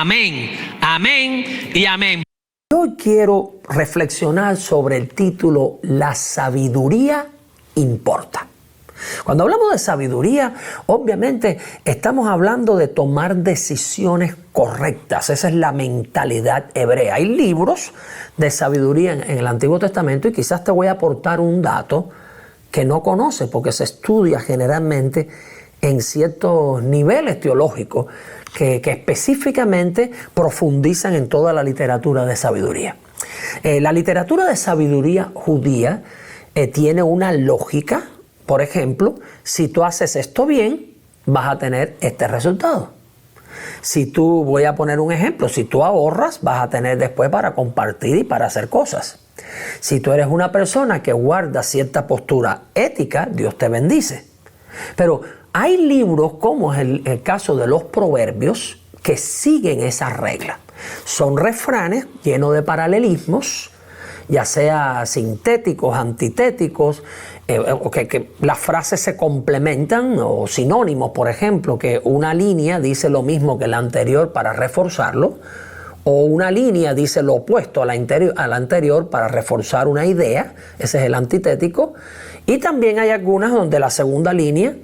Amén, amén y amén. Hoy quiero reflexionar sobre el título La sabiduría importa. Cuando hablamos de sabiduría, obviamente estamos hablando de tomar decisiones correctas. Esa es la mentalidad hebrea. Hay libros de sabiduría en el Antiguo Testamento y quizás te voy a aportar un dato que no conoces porque se estudia generalmente en ciertos niveles teológicos que específicamente profundizan en toda la literatura de sabiduría. La literatura de sabiduría judía tiene una lógica. Por ejemplo, si tú haces esto bien, vas a tener este resultado. Si tú, voy a poner un ejemplo, si tú ahorras, vas a tener después para compartir y para hacer cosas. Si tú eres una persona que guarda cierta postura ética, Dios te bendice. Pero hay libros, como es el caso de los Proverbios, que siguen esa regla. Son refranes llenos de paralelismos, ya sea sintéticos, antitéticos, que las frases se complementan, o sinónimos, por ejemplo, que una línea dice lo mismo que la anterior para reforzarlo, o una línea dice lo opuesto a la anterior para reforzar una idea. Ese es el antitético. Y también hay algunas donde la segunda línea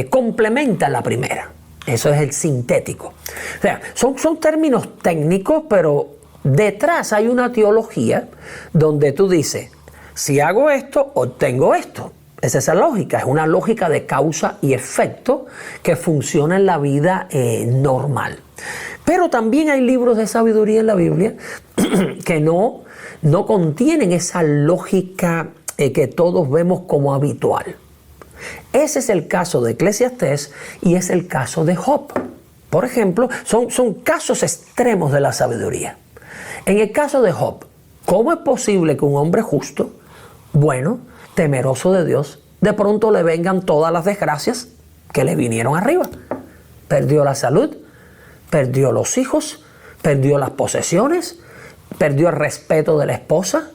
complementa la primera. Eso es el sintético. O sea, son términos técnicos, pero detrás hay una teología donde tú dices, si hago esto, obtengo esto. Esa es la lógica, es una lógica de causa y efecto que funciona en la vida normal. Pero también hay libros de sabiduría en la Biblia que no contienen esa lógica que todos vemos como habitual. Ese es el caso de Eclesiastés y es el caso de Job. Por ejemplo, son casos extremos de la sabiduría. En el caso de Job, ¿cómo es posible que un hombre justo, bueno, temeroso de Dios, de pronto le vengan todas las desgracias que le vinieron arriba? Perdió la salud, perdió los hijos, perdió las posesiones, perdió el respeto de la esposa.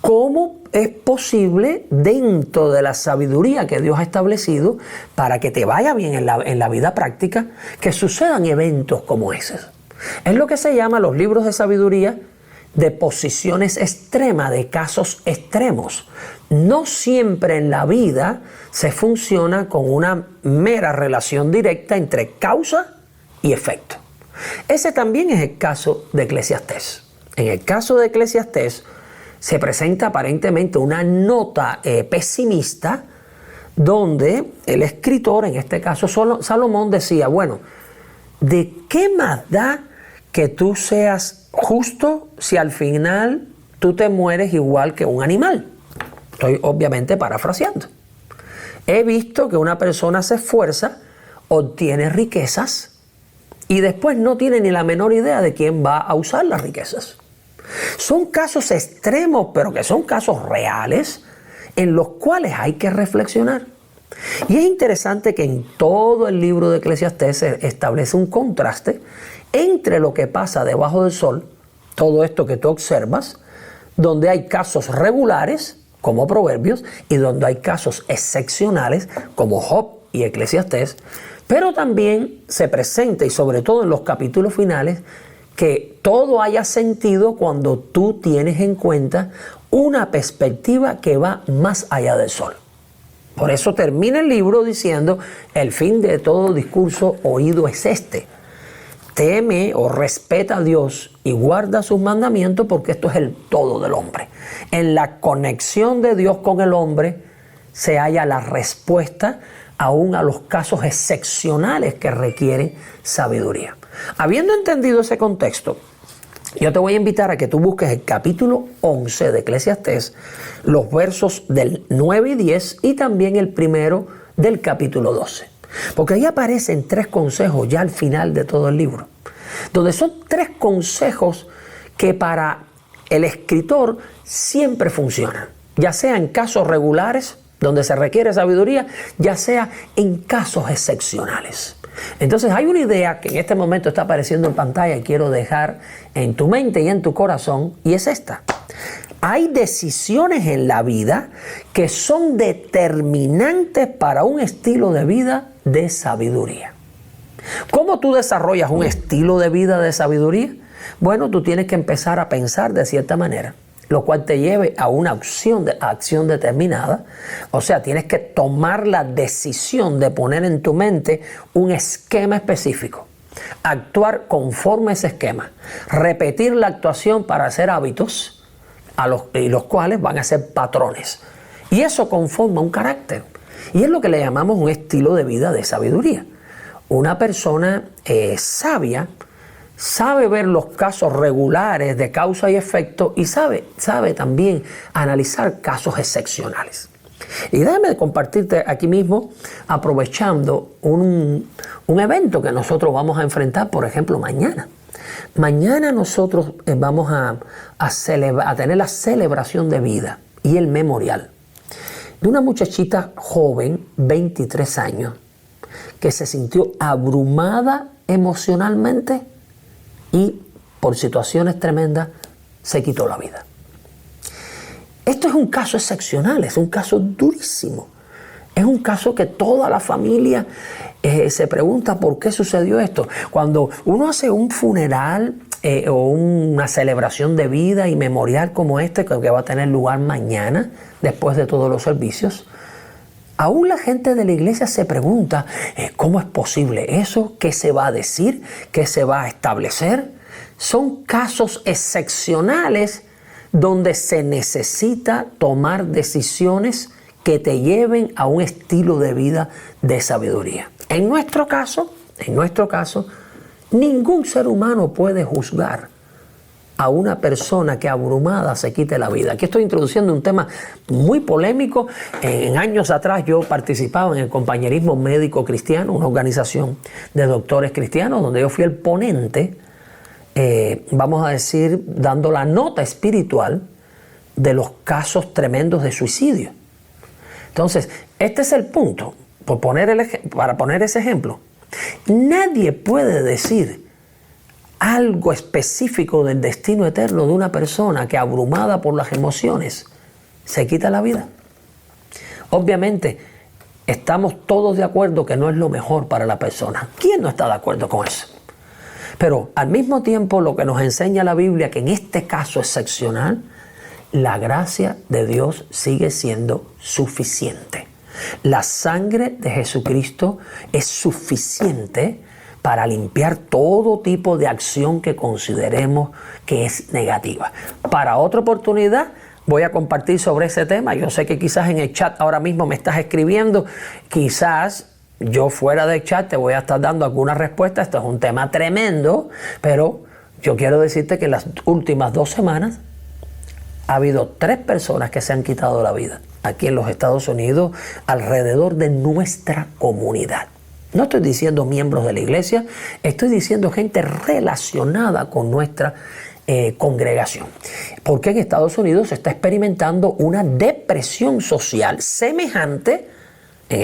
¿Cómo es posible dentro de la sabiduría que Dios ha establecido para que te vaya bien en la vida práctica que sucedan eventos como esos? Es lo que se llama los libros de sabiduría de posiciones extremas, de casos extremos. No siempre en la vida se funciona con una mera relación directa entre causa y efecto. Ese también es el caso de Eclesiastés. En el caso de Eclesiastés se presenta aparentemente una nota pesimista donde el escritor, en este caso Salomón, decía, bueno, ¿de qué más da que tú seas justo si al final tú te mueres igual que un animal? Estoy obviamente parafraseando. He visto que una persona se esfuerza, obtiene riquezas y después no tiene ni la menor idea de quién va a usar las riquezas. Son casos extremos, pero que son casos reales en los cuales hay que reflexionar. Y es interesante que en todo el libro de Eclesiastés se establece un contraste entre lo que pasa debajo del sol, todo esto que tú observas, donde hay casos regulares, como Proverbios, y donde hay casos excepcionales, como Job y Eclesiastés, pero también se presenta, y sobre todo en los capítulos finales, que todo haya sentido cuando tú tienes en cuenta una perspectiva que va más allá del sol. Por eso termina el libro diciendo, el fin de todo discurso oído es este: teme o respeta a Dios y guarda sus mandamientos, porque esto es el todo del hombre. En la conexión de Dios con el hombre se halla la respuesta aún a los casos excepcionales que requieren sabiduría. Habiendo entendido ese contexto, yo te voy a invitar a que tú busques el capítulo 11 de Eclesiastés, los versos del 9 y 10 y también el primero del capítulo 12. Porque ahí aparecen 3 consejos ya al final de todo el libro, donde son 3 consejos que para el escritor siempre funcionan, ya sea en casos regulares donde se requiere sabiduría, ya sea en casos excepcionales. Entonces hay una idea que en este momento está apareciendo en pantalla y quiero dejar en tu mente y en tu corazón, y es esta: hay decisiones en la vida que son determinantes para un estilo de vida de sabiduría. ¿Cómo tú desarrollas un estilo de vida de sabiduría? Bueno, tú tienes que empezar a pensar de cierta manera, lo cual te lleve a una acción determinada. O sea, tienes que tomar la decisión de poner en tu mente un esquema específico, actuar conforme a ese esquema, repetir la actuación para hacer hábitos y los cuales van a ser patrones. Y eso conforma un carácter. Y es lo que le llamamos un estilo de vida de sabiduría. Una persona sabia sabe ver los casos regulares de causa y efecto y sabe también analizar casos excepcionales. Y déjame compartirte aquí mismo, aprovechando un evento que nosotros vamos a enfrentar, por ejemplo, mañana. Mañana nosotros vamos a tener la celebración de vida y el memorial de una muchachita joven, 23 años, que se sintió abrumada emocionalmente y por situaciones tremendas se quitó la vida. Esto es un caso excepcional, es un caso durísimo. Es un caso que toda la familia se pregunta por qué sucedió esto. Cuando uno hace un funeral o una celebración de vida y memorial como este, que va a tener lugar mañana, después de todos los servicios, aún la gente de la iglesia se pregunta, ¿cómo es posible eso? ¿Qué se va a decir? ¿Qué se va a establecer? Son casos excepcionales donde se necesita tomar decisiones que te lleven a un estilo de vida de sabiduría. En nuestro caso, ningún ser humano puede juzgar a una persona que abrumada se quite la vida. Aquí estoy introduciendo un tema muy polémico. En años atrás yo participaba en el Compañerismo Médico Cristiano, una organización de doctores cristianos, donde yo fui el ponente, vamos a decir, dando la nota espiritual de los casos tremendos de suicidio. Entonces, este es el punto, para poner ese ejemplo. Nadie puede decir algo específico del destino eterno de una persona que, abrumada por las emociones, se quita la vida. Obviamente, estamos todos de acuerdo que no es lo mejor para la persona. ¿Quién no está de acuerdo con eso? Pero al mismo tiempo, lo que nos enseña la Biblia, que en este caso excepcional, la gracia de Dios sigue siendo suficiente. La sangre de Jesucristo es suficiente para limpiar todo tipo de acción que consideremos que es negativa. Para otra oportunidad voy a compartir sobre ese tema. Yo sé que quizás en el chat ahora mismo me estás escribiendo, quizás yo fuera del chat te voy a estar dando alguna respuesta. Esto es un tema tremendo, pero yo quiero decirte que en las últimas 2 semanas ha habido 3 personas que se han quitado la vida aquí en los Estados Unidos, alrededor de nuestra comunidad. No estoy diciendo miembros de la iglesia, estoy diciendo gente relacionada con nuestra congregación. Porque en Estados Unidos se está experimentando una depresión social semejante en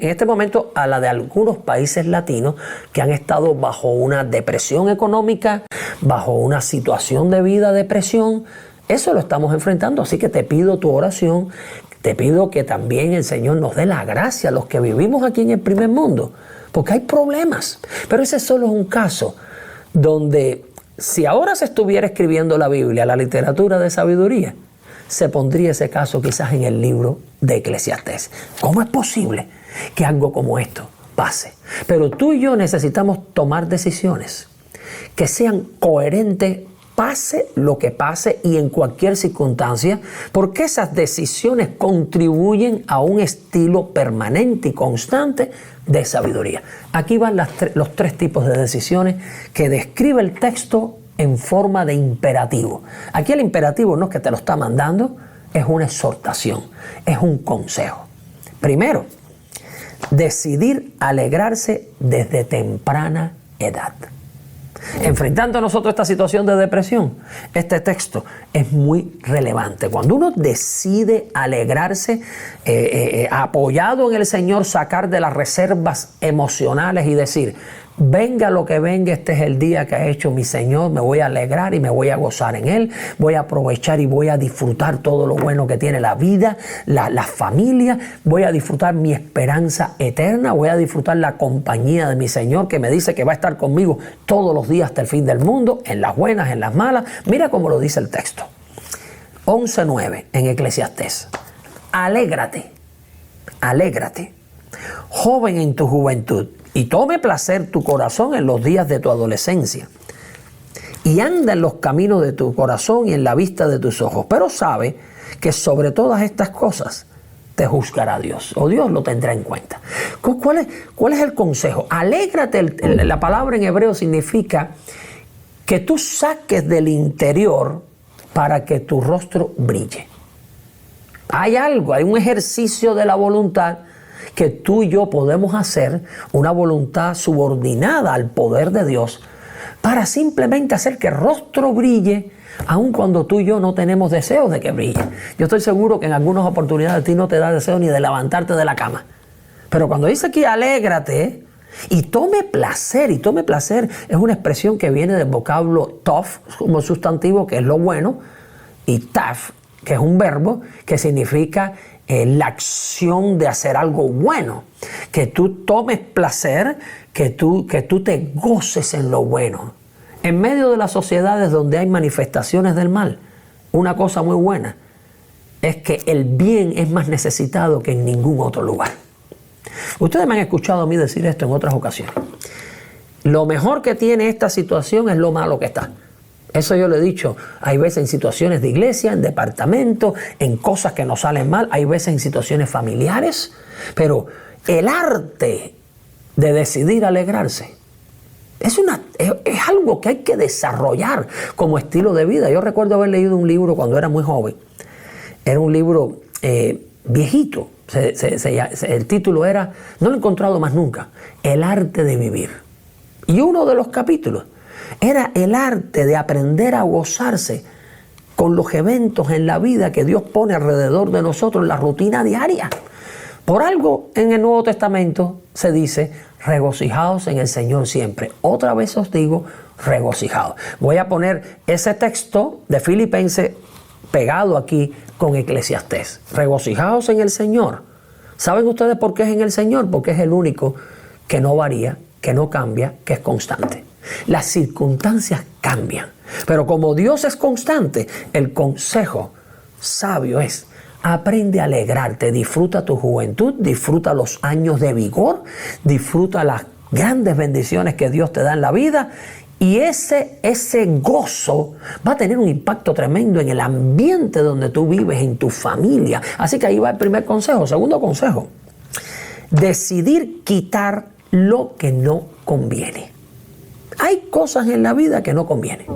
este momento a la de algunos países latinos que han estado bajo una depresión económica, bajo una situación de vida de depresión. Eso lo estamos enfrentando, así que te pido tu oración, te pido que también el Señor nos dé la gracia a los que vivimos aquí en el primer mundo, porque hay problemas. Pero ese solo es un caso donde, si ahora se estuviera escribiendo la Biblia, la literatura de sabiduría, se pondría ese caso quizás en el libro de Eclesiastés. ¿Cómo es posible que algo como esto pase? Pero tú y yo necesitamos tomar decisiones que sean coherentes, pase lo que pase y en cualquier circunstancia, porque esas decisiones contribuyen a un estilo permanente y constante de sabiduría. Aquí van los 3 tipos de decisiones que describe el texto en forma de imperativo. Aquí el imperativo no es que te lo está mandando, es una exhortación, es un consejo. Primero, decidir alegrarse desde temprana edad. Enfrentando a nosotros esta situación de depresión, este texto es muy relevante. Cuando uno decide alegrarse, apoyado en el Señor, sacar de las reservas emocionales y decir, venga lo que venga, este es el día que ha hecho mi Señor, me voy a alegrar y me voy a gozar en Él, voy a aprovechar y voy a disfrutar todo lo bueno que tiene la vida, la familia, voy a disfrutar mi esperanza eterna, voy a disfrutar la compañía de mi Señor que me dice que va a estar conmigo todos los días hasta el fin del mundo, en las buenas, en las malas. Mira cómo lo dice el texto. 11:9 en Eclesiastés. Alégrate, alégrate, joven en tu juventud, y tome placer tu corazón en los días de tu adolescencia, y anda en los caminos de tu corazón y en la vista de tus ojos. Pero sabe que sobre todas estas cosas te juzgará Dios, o Dios lo tendrá en cuenta. ¿Cuál es el consejo? Alégrate. La palabra en hebreo significa que tú saques del interior para que tu rostro brille. Hay un ejercicio de la voluntad que tú y yo podemos hacer, una voluntad subordinada al poder de Dios, para simplemente hacer que el rostro brille, aun cuando tú y yo no tenemos deseos de que brille. Yo estoy seguro que en algunas oportunidades a ti no te da deseo ni de levantarte de la cama. Pero cuando dice aquí alégrate y tome placer es una expresión que viene del vocablo tov como sustantivo, que es lo bueno, y taf, que es un verbo que significa la acción de hacer algo bueno, que tú tomes placer, que tú te goces en lo bueno. En medio de las sociedades donde hay manifestaciones del mal, una cosa muy buena es que el bien es más necesitado que en ningún otro lugar. Ustedes me han escuchado a mí decir esto en otras ocasiones. Lo mejor que tiene esta situación es lo malo que está. Eso yo lo he dicho, hay veces en situaciones de iglesia, en departamento, en cosas que nos salen mal, hay veces en situaciones familiares, pero el arte de decidir alegrarse es algo que hay que desarrollar como estilo de vida. Yo recuerdo haber leído un libro cuando era muy joven, era un libro viejito, el título era, no lo he encontrado más nunca, El arte de vivir. Y uno de los capítulos era el arte de aprender a gozarse con los eventos en la vida que Dios pone alrededor de nosotros en la rutina diaria. Por algo en el Nuevo Testamento se dice, regocijaos en el Señor siempre. Otra vez os digo, regocijaos. Voy a poner ese texto de Filipenses pegado aquí con Eclesiastés. Regocijaos en el Señor. ¿Saben ustedes por qué es en el Señor? Porque es el único que no varía, que no cambia, que es constante. Las circunstancias cambian, pero como Dios es constante, el consejo sabio es: aprende a alegrarte, disfruta tu juventud, disfruta los años de vigor, disfruta las grandes bendiciones que Dios te da en la vida, y ese gozo va a tener un impacto tremendo en el ambiente donde tú vives, en tu familia. Así que ahí va el primer consejo. Segundo consejo: decidir quitar lo que no conviene. Hay cosas en la vida que no convienen.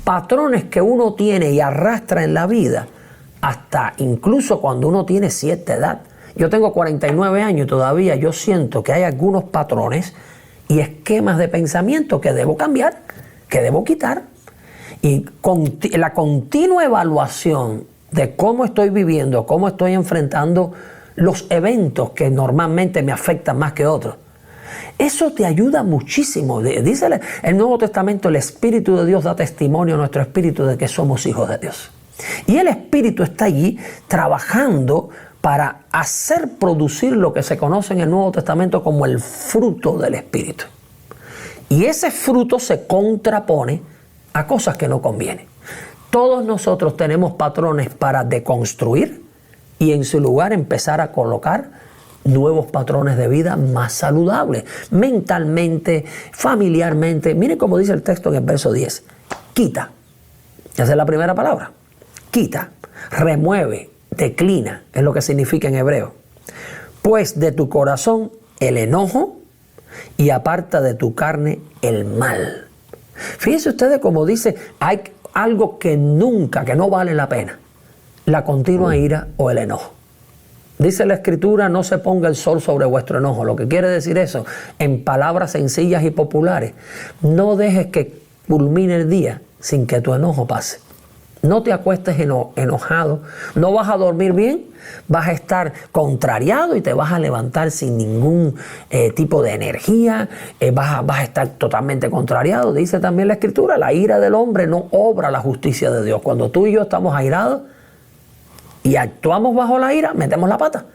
Patrones que uno tiene y arrastra en la vida hasta incluso cuando uno tiene cierta edad. Yo tengo 49 años y todavía yo siento que hay algunos patrones y esquemas de pensamiento que debo cambiar, que debo quitar. Y la continua evaluación de cómo estoy viviendo, cómo estoy enfrentando los eventos que normalmente me afectan más que otros. Eso te ayuda muchísimo. Dice el Nuevo Testamento, el Espíritu de Dios da testimonio a nuestro espíritu de que somos hijos de Dios. Y el Espíritu está allí trabajando para hacer producir lo que se conoce en el Nuevo Testamento como el fruto del Espíritu. Y ese fruto se contrapone a cosas que no convienen. Todos nosotros tenemos patrones para deconstruir y en su lugar empezar a colocar nuevos patrones de vida más saludables, mentalmente, familiarmente. Miren cómo dice el texto en el verso 10. Quita. Esa es la primera palabra. Quita, remueve, declina, es lo que significa en hebreo. Pues de tu corazón el enojo y aparta de tu carne el mal. Fíjense ustedes cómo dice, hay algo que no vale la pena: la continua ira o el enojo. Dice la Escritura, no se ponga el sol sobre vuestro enojo. Lo que quiere decir eso, en palabras sencillas y populares, no dejes que culmine el día sin que tu enojo pase. No te acuestes enojado, no vas a dormir bien, vas a estar contrariado y te vas a levantar sin ningún tipo de energía, vas a estar totalmente contrariado. Dice también la Escritura, la ira del hombre no obra la justicia de Dios. Cuando tú y yo estamos airados y actuamos bajo la ira, metemos la pata.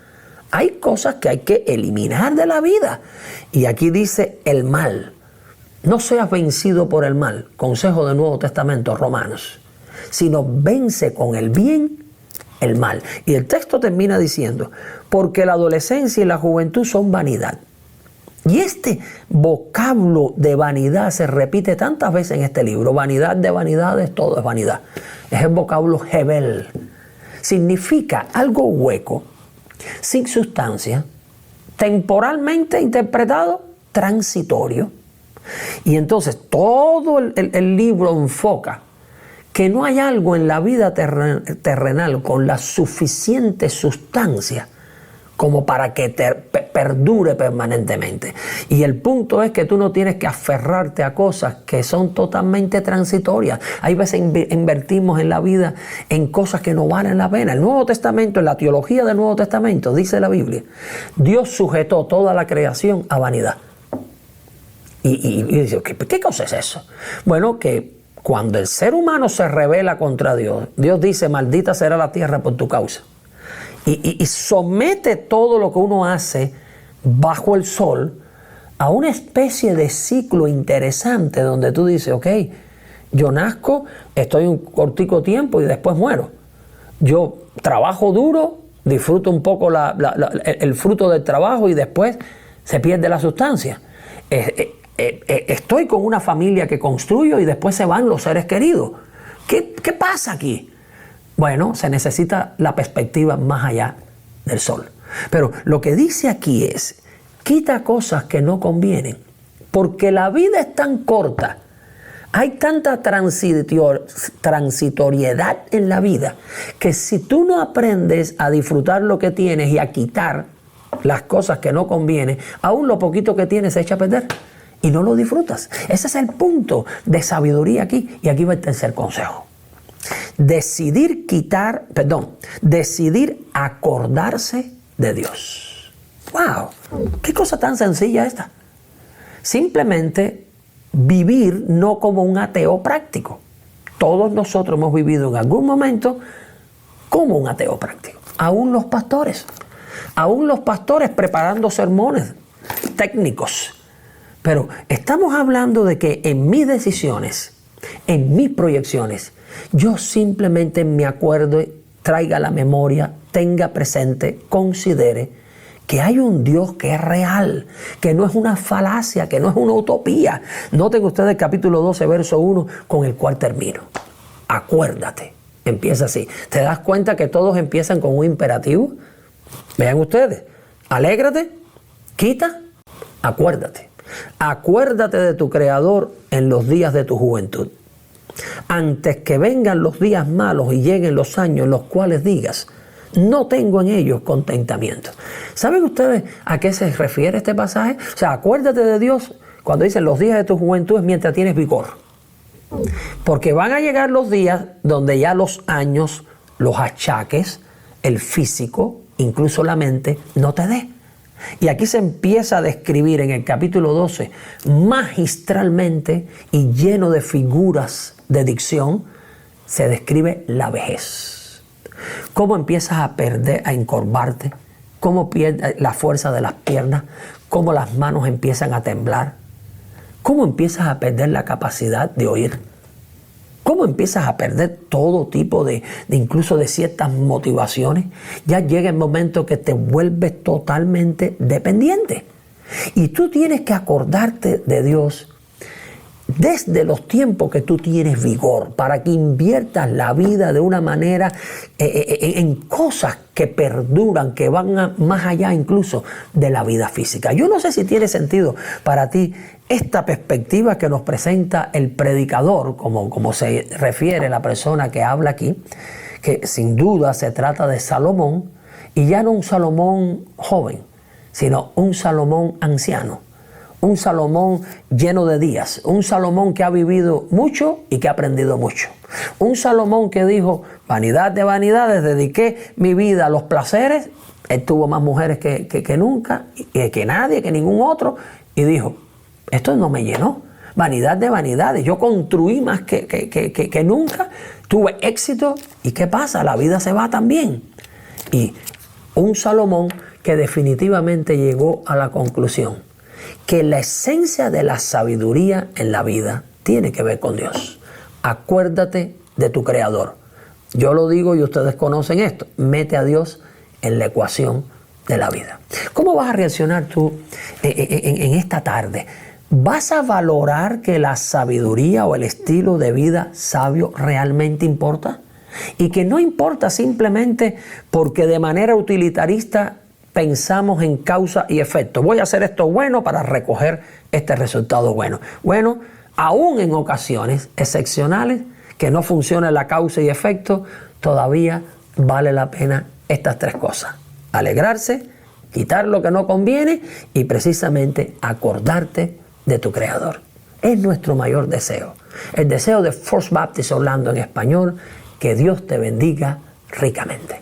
Hay cosas que hay que eliminar de la vida. Y aquí dice el mal. No seas vencido por el mal, consejo del Nuevo Testamento, Romanos, sino vence con el bien el mal. Y el texto termina diciendo, porque la adolescencia y la juventud son vanidad. Y este vocablo de vanidad se repite tantas veces en este libro. Vanidad de vanidades, todo es vanidad. Es el vocablo hebel. Significa algo hueco, sin sustancia, temporalmente interpretado, transitorio. Y entonces todo el libro enfoca que no hay algo en la vida terrenal con la suficiente sustancia como para que perdure permanentemente. Y el punto es que tú no tienes que aferrarte a cosas que son totalmente transitorias. Hay veces invertimos en la vida en cosas que no valen la pena. El Nuevo Testamento, en la teología del Nuevo Testamento, dice la Biblia, Dios sujetó toda la creación a vanidad. Y dice, ¿qué cosa es eso? Bueno, que cuando el ser humano se rebela contra Dios, Dios dice, maldita será la tierra por tu causa. Y somete todo lo que uno hace bajo el sol a una especie de ciclo interesante donde tú dices, ok, yo nazco, estoy un cortico tiempo y después muero. Yo trabajo duro, disfruto un poco el fruto del trabajo y después se pierde la sustancia. Estoy con una familia que construyo y después se van los seres queridos. ¿Qué pasa aquí? Bueno, se necesita la perspectiva más allá del sol. Pero lo que dice aquí es, quita cosas que no convienen, porque la vida es tan corta, hay tanta transitoriedad en la vida, que si tú no aprendes a disfrutar lo que tienes y a quitar las cosas que no convienen, aún lo poquito que tienes se echa a perder. Y no lo disfrutas. Ese es el punto de sabiduría aquí. Y aquí va el tercer consejo. Decidir acordarse de Dios. ¡Wow! ¡Qué cosa tan sencilla esta! Simplemente vivir no como un ateo práctico. Todos nosotros hemos vivido en algún momento como un ateo práctico. Aún los pastores preparando sermones técnicos. Pero estamos hablando de que en mis decisiones, en mis proyecciones, yo simplemente me acuerdo, traiga la memoria, tenga presente, considere que hay un Dios que es real, que no es una falacia, que no es una utopía. Noten ustedes el capítulo 12, verso 1, con el cual termino. Acuérdate. Empieza así. ¿Te das cuenta que todos empiezan con un imperativo? Vean ustedes. Alégrate, quita, acuérdate. Acuérdate de tu Creador en los días de tu juventud. Antes que vengan los días malos y lleguen los años en los cuales digas, no tengo en ellos contentamiento. ¿Saben ustedes a qué se refiere este pasaje? O sea, acuérdate de Dios cuando dice los días de tu juventud es mientras tienes vigor. Porque van a llegar los días donde ya los años, los achaques, el físico, incluso la mente, no te dé. Y aquí se empieza a describir en el capítulo 12 magistralmente y lleno de figuras de dicción, se describe la vejez. Cómo empiezas a perder, a encorvarte, cómo pierdes la fuerza de las piernas, cómo las manos empiezan a temblar, cómo empiezas a perder la capacidad de oír, cómo empiezas a perder todo tipo de incluso de ciertas motivaciones. Ya llega el momento que te vuelves totalmente dependiente. Y tú tienes que acordarte de Dios desde los tiempos que tú tienes vigor, para que inviertas la vida de una manera en cosas que perduran, que van más allá incluso de la vida física. Yo no sé si tiene sentido para ti esta perspectiva que nos presenta el predicador, como se refiere la persona que habla aquí, que sin duda se trata de Salomón, y ya no un Salomón joven, sino un Salomón anciano, un Salomón lleno de días, un Salomón que ha vivido mucho y que ha aprendido mucho. Un Salomón que dijo, vanidad de vanidades, dediqué mi vida a los placeres. Él tuvo más mujeres que nunca, que nadie, que ningún otro. Y dijo, esto no me llenó. Vanidad de vanidades. Yo construí más que nunca. Tuve éxito. ¿Y qué pasa? La vida se va también. Y un Salomón que definitivamente llegó a la conclusión que la esencia de la sabiduría en la vida tiene que ver con Dios. Acuérdate de tu Creador. Yo lo digo y ustedes conocen esto. Mete a Dios en la ecuación de la vida. ¿Cómo vas a reaccionar tú en esta tarde? ¿Vas a valorar que la sabiduría o el estilo de vida sabio realmente importa? Y que no importa simplemente porque de manera utilitarista pensamos en causa y efecto. Voy a hacer esto bueno para recoger este resultado bueno. Bueno, aún en ocasiones excepcionales que no funcione la causa y efecto, todavía vale la pena estas tres cosas: alegrarse, quitar lo que no conviene y precisamente acordarte de tu Creador. Es nuestro mayor deseo. El deseo de First Baptist Orlando en español. Que Dios te bendiga ricamente.